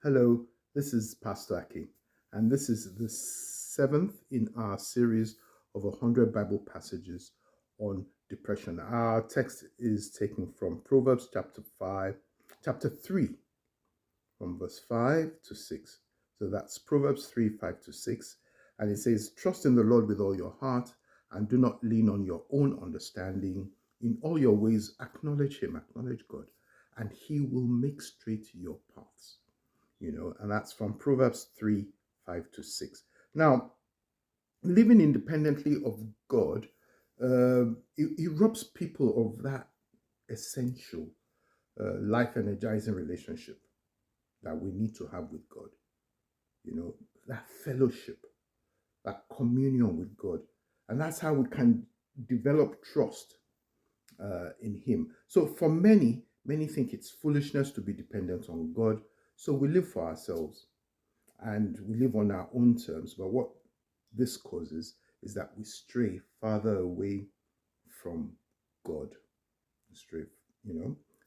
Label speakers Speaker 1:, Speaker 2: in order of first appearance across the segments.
Speaker 1: Hello, this is Pastor Aki, and this is the seventh in our series of 100 Bible passages on depression. Our text is taken from Proverbs chapter 3, from verse 5 to 6. So that's Proverbs 3, 5 to 6. And it says, Trust in the Lord with all your heart, and do not lean on your own understanding. In all your ways, acknowledge Him, acknowledge God, and He will make straight your paths. And that's from Proverbs 3, 5 to 6. Now, living independently of God, it robs people of that essential life energizing relationship that we need to have with God. That fellowship, that communion with God. And that's how we can develop trust in Him. So for many think it's foolishness to be dependent on God. So we live for ourselves and we live on our own terms. But what this causes is that we stray farther away from God, stray,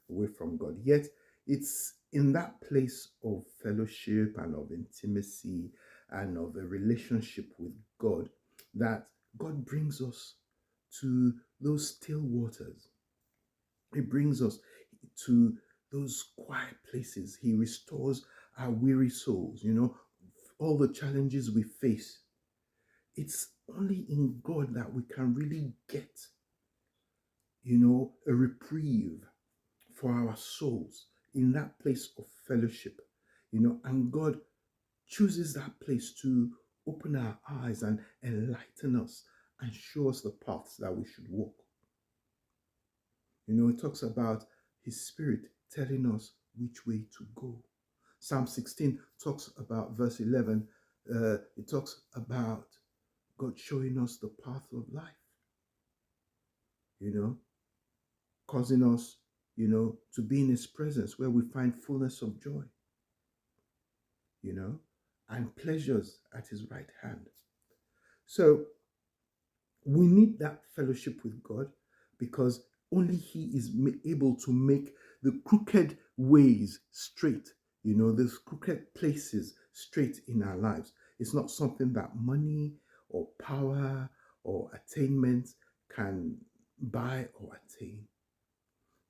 Speaker 1: away from God. Yet it's in that place of fellowship and of intimacy and of a relationship with God that God brings us to those still waters. He brings us to those quiet places. He restores our weary souls, all the challenges we face. It's only in God that we can really get, a reprieve for our souls in that place of fellowship, and God chooses that place to open our eyes and enlighten us and show us the paths that we should walk. It talks about His Spirit telling us which way to go. Psalm 16 talks about verse 11. It talks about God showing us the path of life, causing us, to be in His presence where we find fullness of joy, and pleasures at His right hand. So we need that fellowship with God because only He is able to make the crooked ways straight, those crooked places straight in our lives. It's not something that money or power or attainment can buy or attain.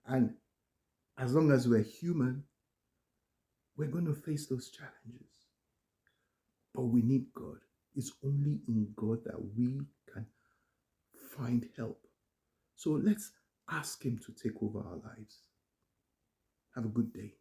Speaker 1: And as long as we're human, we're going to face those challenges. But we need God. It's only in God that we can find help. So let's ask Him to take over our lives. Have a good day.